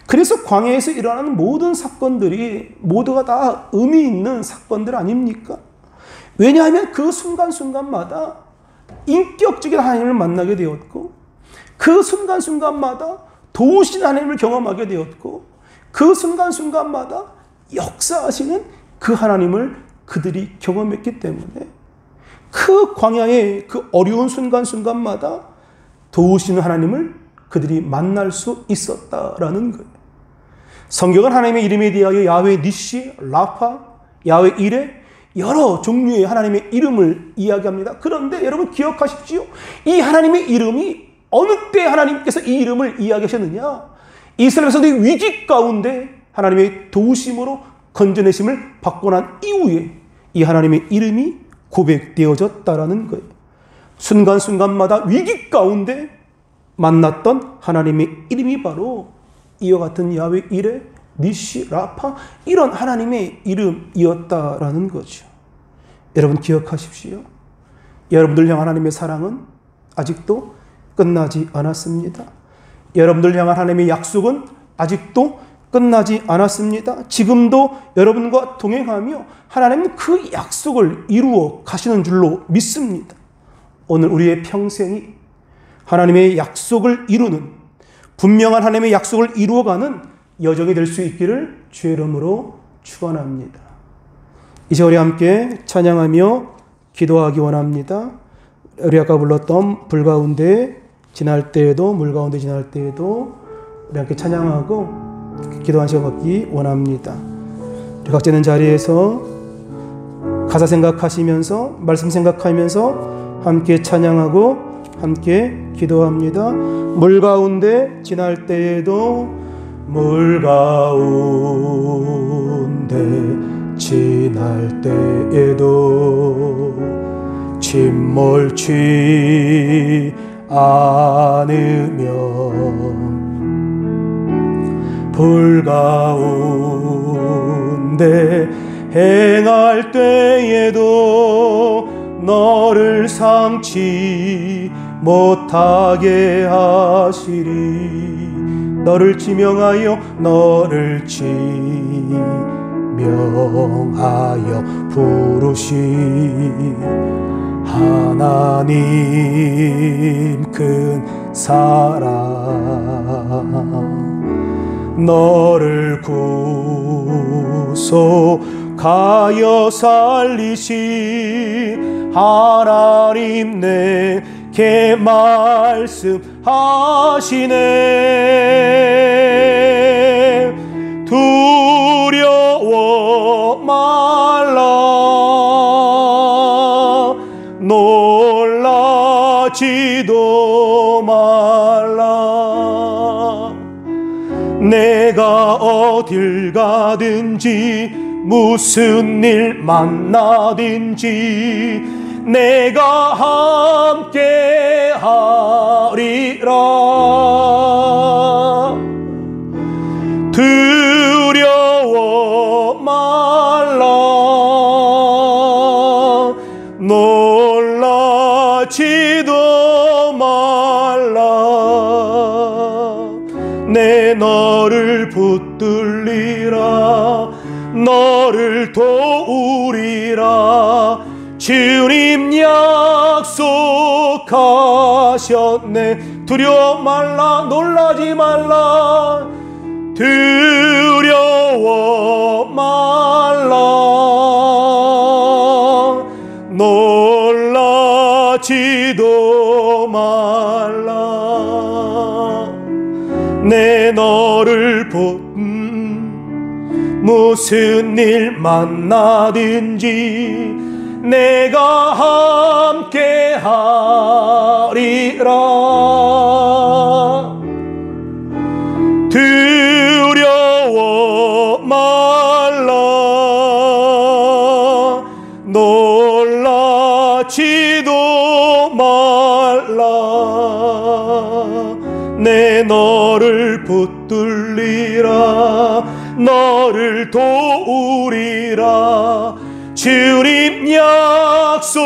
그래서 광야에서 일어나는 모든 사건들이 모두가 다 의미 있는 사건들 아닙니까? 왜냐하면 그 순간순간마다 인격적인 하나님을 만나게 되었고 그 순간순간마다 도우신 하나님을 경험하게 되었고 그 순간순간마다 역사하시는 그 하나님을 그들이 경험했기 때문에 그 광야의 그 어려운 순간순간마다 도우시는 하나님을 그들이 만날 수 있었다라는 거예요. 성경은 하나님의 이름에 대하여 야훼 니시, 라파, 야훼 이레 여러 종류의 하나님의 이름을 이야기합니다. 그런데 여러분 기억하십시오. 이 하나님의 이름이 어느 때 하나님께서 이 이름을 이야기하셨느냐? 이스라엘 백성들이 위기 가운데 하나님의 도우심으로 건져내심을 받고 난 이후에 이 하나님의 이름이 고백되어졌다라는 거예요. 순간순간마다 위기 가운데 만났던 하나님의 이름이 바로 이와 같은 야훼 이레, 니시, 라파 이런 하나님의 이름이었다라는 거죠. 여러분 기억하십시오. 여러분들 향한 하나님의 사랑은 아직도 끝나지 않았습니다. 여러분들 향한 하나님의 약속은 아직도 끝나지 않았습니다. 지금도 여러분과 동행하며 하나님은 그 약속을 이루어 가시는 줄로 믿습니다. 오늘 우리의 평생이 하나님의 약속을 이루는 분명한 하나님의 약속을 이루어가는 여정이 될 수 있기를 주의 이름으로 축원합니다. 이제 우리 함께 찬양하며 기도하기 원합니다. 우리 아까 불렀던 불 가운데 지날 때에도 물 가운데 지날 때에도 우리 함께 찬양하고 기도한 시간 갖기 원합니다. 우리 각자 있는 자리에서 가사 생각하시면서 말씀 생각하면서 함께 찬양하고 함께 기도합니다. 물 가운데 지날 때에도 물 가운데 지날 때에도 침몰치 않으면 불 가운데 행할 때에도 너를 상치 못하게 하시리. 너를 지명하여 너를 지명하여 부르시 하나님 큰 사랑 너를 구속하여 살리신 하나님 내게 말씀하시네. 두려워 말라 놀라지도 어딜 가든지 무슨 일 만나든지 내가 함께 하리라. 두려워 말라. 놀라지도 말라. 내 너를 붙들리라. 너를 도우리라. 주님 약속하셨네. 두려워 말라. 놀라지 말라. 두려워 말라. 놀라지도 말라. 내 너를 무슨 일 만나든지 내가 함께 하리라. 두려워 말라. 놀라지도 말라. 내 너를 붙들리라. 너를 도우리라. 주님 약속하셨네.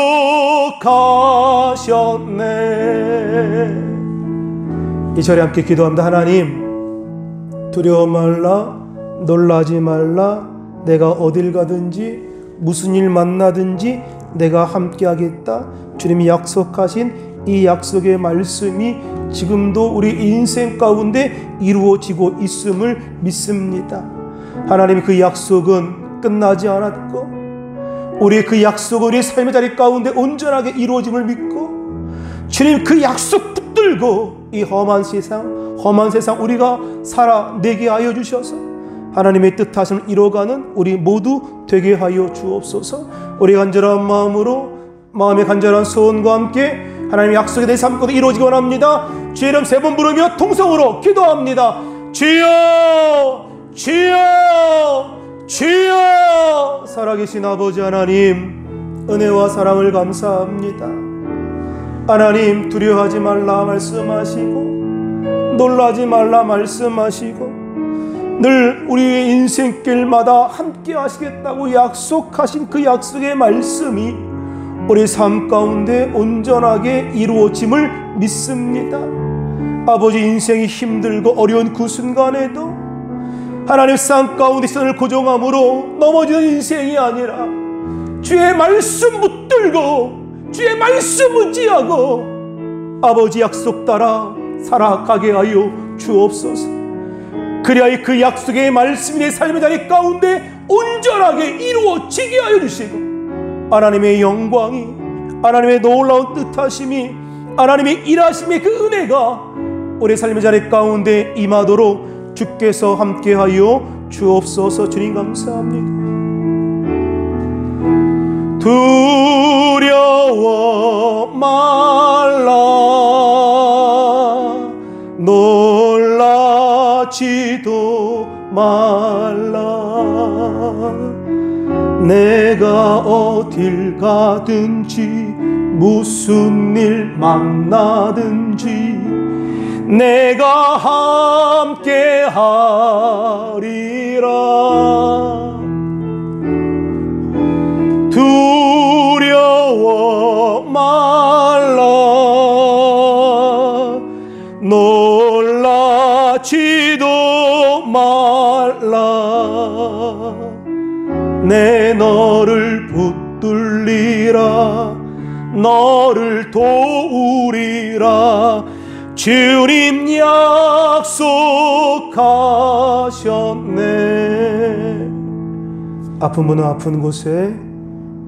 이 절에 함께 기도합니다. 하나님, 두려워 말라. 놀라지 말라. 내가 어딜 가든지 무슨 일 만나든지 내가 함께 하겠다. 주님이 약속하신 이 약속의 말씀이 지금도 우리 인생 가운데 이루어지고 있음을 믿습니다. 하나님, 그 약속은 끝나지 않았고 우리의 그 약속은 우리의 삶의 자리 가운데 온전하게 이루어짐을 믿고 주님 그 약속 붙들고 이 험한 세상 우리가 살아내게 하여 주셔서 하나님의 뜻하심을 이뤄가는 우리 모두 되게 하여 주옵소서. 우리 간절한 마음의 간절한 소원과 함께 하나님의 약속에 대해서 함께 이루어지기 원합니다. 주의 이름 3번 부르며 통성으로 기도합니다. 주여, 주여, 주여. 살아계신 아버지 하나님, 은혜와 사랑을 감사합니다. 하나님, 두려워하지 말라 말씀하시고 놀라지 말라 말씀하시고 늘 우리의 인생길마다 함께 하시겠다고 약속하신 그 약속의 말씀이 우리 삶 가운데 온전하게 이루어짐을 믿습니다. 아버지, 인생이 힘들고 어려운 그 순간에도 하나님 삶 가운데 시선을 고정함으로 넘어지는 인생이 아니라 주의 말씀 붙들고 주의 말씀 의지하고 아버지 약속 따라 살아가게 하여 주옵소서. 그리하여 그 약속의 말씀이 내 삶의 자리 가운데 온전하게 이루어지게 하여 주시고 하나님의 영광이, 하나님의 놀라운 뜻하심이, 하나님의 일하심의 그 은혜가 우리 삶의 자리 가운데 임하도록 주께서 함께하여 주옵소서. 주님 감사합니다. 두려워 말라. 놀라지도 말라. 내가 어딜 가든지 무슨 일 만나든지 내가 함께 하리라. 두려워 말라. 놀라지도 말라. 내 너를 붙들리라. 너를 도우리라. 주님 약속하셨네. 아픈 분은 아픈 곳에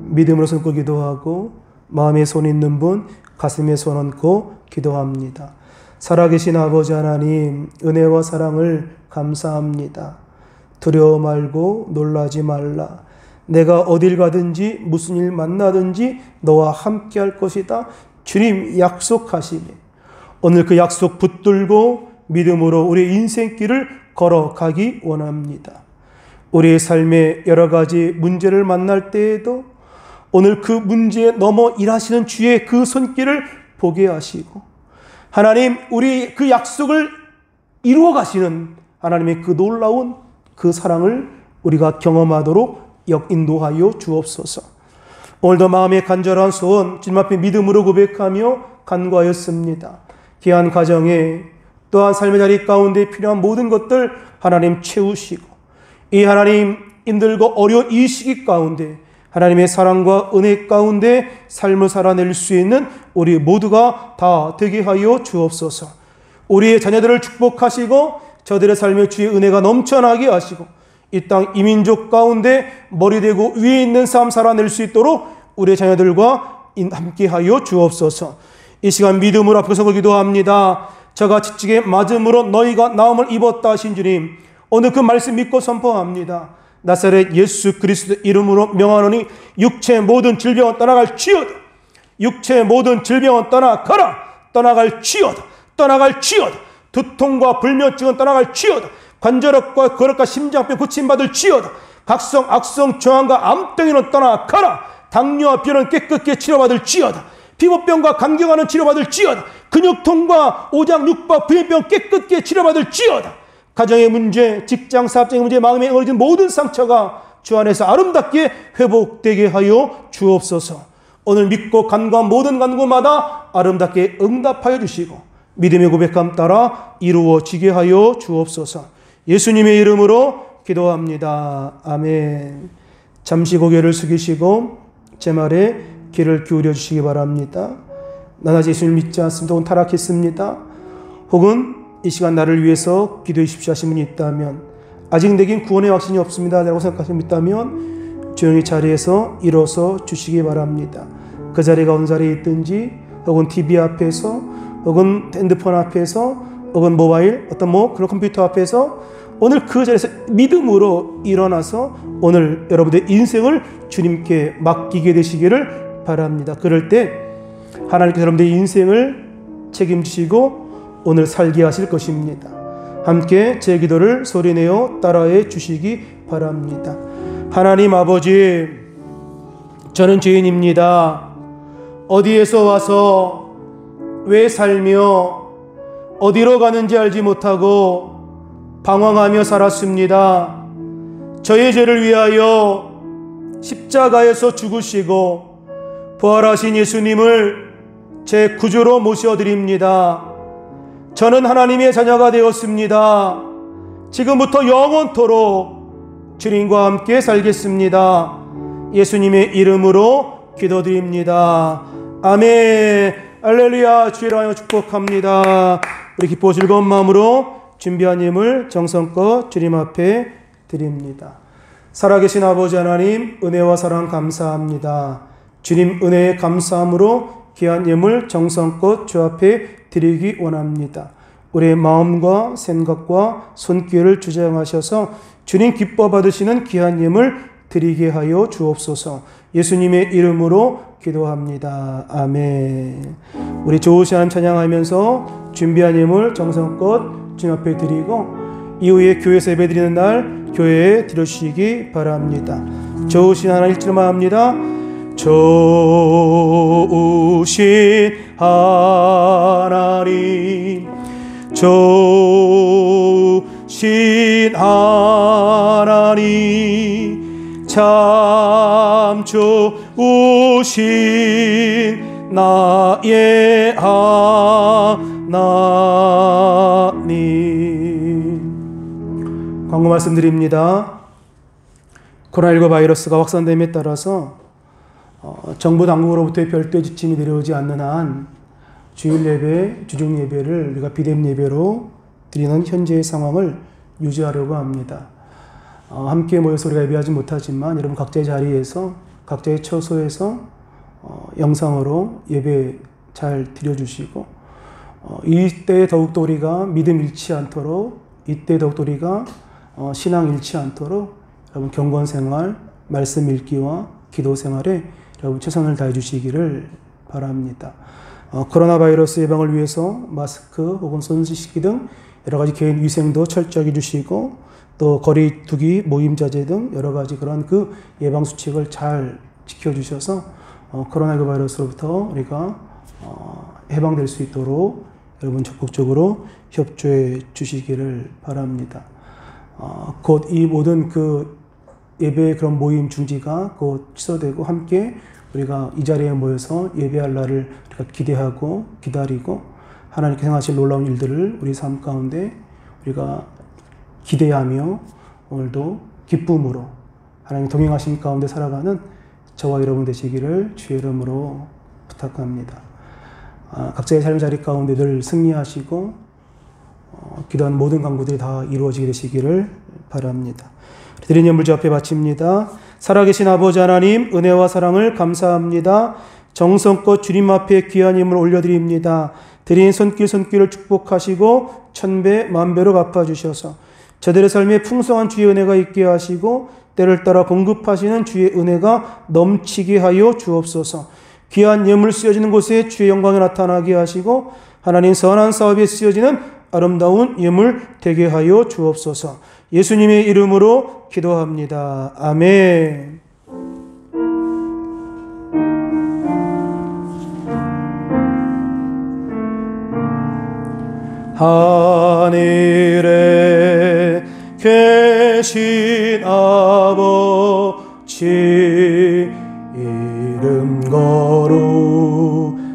믿음으로 손 얹고 기도하고 마음에 손 있는 분 가슴에 손 얹고 기도합니다. 살아계신 아버지 하나님, 은혜와 사랑을 감사합니다. 두려워 말고 놀라지 말라. 내가 어딜 가든지 무슨 일 만나든지 너와 함께 할 것이다. 주님 약속하시니 오늘 그 약속 붙들고 믿음으로 우리 인생길을 걸어가기 원합니다. 우리의 삶에 여러 가지 문제를 만날 때에도 오늘 그 문제에 넘어 일하시는 주의 그 손길을 보게 하시고 하나님 우리 그 약속을 이루어 가시는 하나님의 그 놀라운 그 사랑을 우리가 경험하도록 인도하여 주옵소서. 오늘도 마음의 간절한 소원 주님 앞에 믿음으로 고백하며 간구하였습니다. 귀한 가정에 또한 삶의 자리 가운데 필요한 모든 것들 하나님 채우시고 이 하나님 힘들고 어려운 이 시기 가운데 하나님의 사랑과 은혜 가운데 삶을 살아낼 수 있는 우리 모두가 다 되게 하여 주옵소서. 우리의 자녀들을 축복하시고 저들의 삶에 주의 은혜가 넘쳐나게 하시고 이 땅 이민족 가운데 머리 대고 위에 있는 삶 살아낼 수 있도록 우리의 자녀들과 함께하여 주옵소서. 이 시간 믿음으로 앞서서 기도합니다. 저가 지치게 맞음으로 너희가 나음을 입었다 하신 주님, 오늘 그 말씀 믿고 선포합니다. 나사렛 예수 그리스도 이름으로 명하노니 육체의 모든 질병은 떠나갈지어다. 육체의 모든 질병은 떠나가라. 떠나갈지어다. 떠나갈지어다. 두통과 불면증은 떠나갈지어다. 관절염과 거력과 심장병 고침받을지어다. 각성, 악성, 저항과 암병에는 떠나가라. 당뇨와 비는 깨끗게 치료받을지어다. 피부병과 감기와는 치료받을지어다. 근육통과 오장, 육박, 부인병 깨끗게 치료받을지어다. 가정의 문제, 직장, 사업적인 문제, 마음에 어려진 모든 상처가 주 안에서 아름답게 회복되게 하여 주옵소서. 오늘 믿고 간구한 모든 간구마다 아름답게 응답하여 주시고 믿음의 고백함 따라 이루어지게 하여 주옵소서. 예수님의 이름으로 기도합니다. 아멘. 잠시 고개를 숙이시고 제 말에 귀를 기울여 주시기 바랍니다. 난 아직 예수님을 믿지 않습니다. 혹은 타락했습니다. 혹은 이 시간 나를 위해서 기도해 주십시오 하신 분이 있다면, 아직 내겐 구원의 확신이 없습니다 라고 생각하시는 분이 있다면 조용히 자리에서 일어서 주시기 바랍니다. 그 자리가 어느 자리에 있든지, 혹은 TV 앞에서, 혹은 핸드폰 앞에서, 혹은 모바일 어떤 그런 컴퓨터 앞에서 오늘 그 자리에서 믿음으로 일어나서 오늘 여러분의 인생을 주님께 맡기게 되시기를 바랍니다. 그럴 때 하나님께서 여러분의 인생을 책임지시고 오늘 살게 하실 것입니다. 함께 제 기도를 소리내어 따라해 주시기 바랍니다. 하나님 아버지, 저는 죄인입니다. 어디에서 와서 왜 살며 어디로 가는지 알지 못하고 방황하며 살았습니다. 저의 죄를 위하여 십자가에서 죽으시고 부활하신 예수님을 제 구주로 모셔드립니다. 저는 하나님의 자녀가 되었습니다. 지금부터 영원토록 주님과 함께 살겠습니다. 예수님의 이름으로 기도드립니다. 아멘. 할렐루야. 주의를 하여 축복합니다. 우리 기뻐 즐거운 마음으로 준비한 예물 정성껏 주님 앞에 드립니다. 살아계신 아버지 하나님, 은혜와 사랑 감사합니다. 주님 은혜에 감사함으로 귀한 예물 정성껏 주 앞에 드리기 원합니다. 우리의 마음과 생각과 손길을 주장하셔서 주님 기뻐 받으시는 귀한 예물 드리게 하여 주옵소서. 예수님의 이름으로 기도합니다. 아멘. 우리 좋으신 하나님 찬양하면서 준비한 예물 정성껏 주님 앞에 드리고 이후에 교회에서 예배드리는 날 교회에 드려주시기 바랍니다. 좋으신 하나님 일절만 합니다. 좋으신 하나님, 좋으신 하나님, 참 좋으신 나의 하나님. 광고 말씀드립니다. 코로나19 바이러스가 확산됨에 따라서 정부 당국으로부터의 별도의 지침이 내려오지 않는 한 주일 예배, 주중 예배를 우리가 비대면 예배로 드리는 현재의 상황을 유지하려고 합니다. 함께 모여서 우리가 예배하지 못하지만 여러분 각자의 자리에서, 각자의 처소에서 영상으로 예배 잘 드려주시고 이때 더욱더 우리가 믿음 잃지 않도록, 이때 더욱더 우리가 신앙 잃지 않도록 여러분 경건 생활, 말씀 읽기와 기도 생활에 여러분 최선을 다해 주시기를 바랍니다. 코로나 바이러스 예방을 위해서 마스크 혹은 손 씻기 등 여러 가지 개인 위생도 철저하게 해주시고 또 거리두기, 모임 자제 등 여러 가지 그런 그 예방 수칙을 잘 지켜주셔서 코로나19 바이러스로부터 우리가 해방될 수 있도록 여러분 적극적으로 협조해 주시기를 바랍니다. 곧 이 모든 그 예배의 그런 모임 중지가 곧 취소되고 함께 우리가 이 자리에 모여서 예배할 날을 우리가 기대하고 기다리고 하나님께서 행하실 놀라운 일들을 우리 삶 가운데 우리가 기대하며 오늘도 기쁨으로 하나님 동행하심 가운데 살아가는 저와 여러분 되시기를 주의 이름으로 부탁합니다. 각자의 삶의 자리 가운데 늘 승리하시고 기도한 모든 간구들이 다 이루어지게 되시기를 바랍니다. 드린 예물 주 앞에 바칩니다. 살아계신 아버지 하나님, 은혜와 사랑을 감사합니다. 정성껏 주님 앞에 귀한 예물 올려드립니다. 드린 손길을 축복하시고 천배 만배로 갚아주셔서 저들의 삶에 풍성한 주의 은혜가 있게 하시고 때를 따라 공급하시는 주의 은혜가 넘치게 하여 주옵소서. 귀한 예물 쓰여지는 곳에 주의 영광이 나타나게 하시고 하나님 선한 사업에 쓰여지는 아름다운 예물 되게 하여 주옵소서. 예수님의 이름으로 기도합니다. 아멘. 하늘에 계신 아버지 이름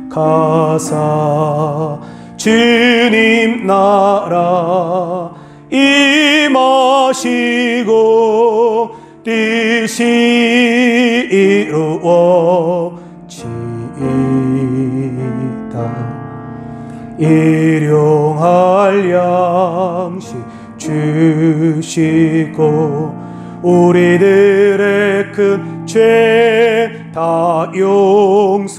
거룩하사 주님 나라 임하시고 뜻이 이루어지이다. 일용할 양식 주시고 우리들의 큰 죄 다 용서하옵시고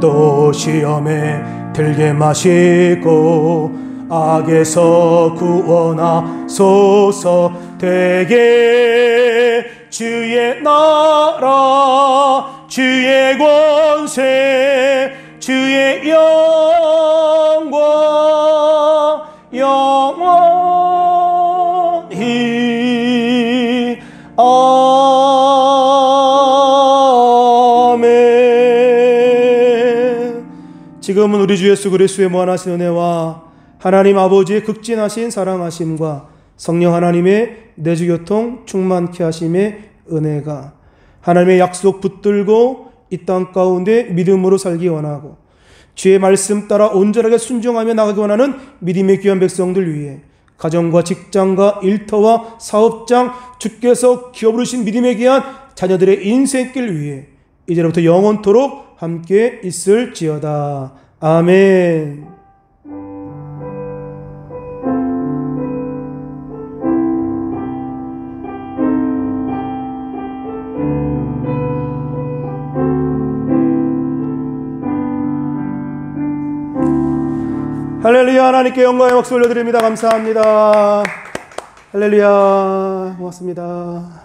또 시험에 들게 마시고 악에서 구원하소서. 되게 주의 나라 주의 권세 주의 영광 영원히 아멘. 지금은 우리 주 예수 그리스도의 무한하신 은혜와 하나님 아버지의 극진하신 사랑하심과 성령 하나님의 내주교통 충만케 하심의 은혜가 하나님의 약속 붙들고 이 땅 가운데 믿음으로 살기 원하고 주의 말씀 따라 온전하게 순종하며 나가기 원하는 믿음의 귀한 백성들 위해 가정과 직장과 일터와 사업장 주께서 기업으로신 믿음의 귀한 자녀들의 인생길 위해 이제부터 영원토록 함께 있을지어다. 아멘. 할렐루야. 하나님께 영광의 박수 올려드립니다. 감사합니다. 할렐루야. 고맙습니다.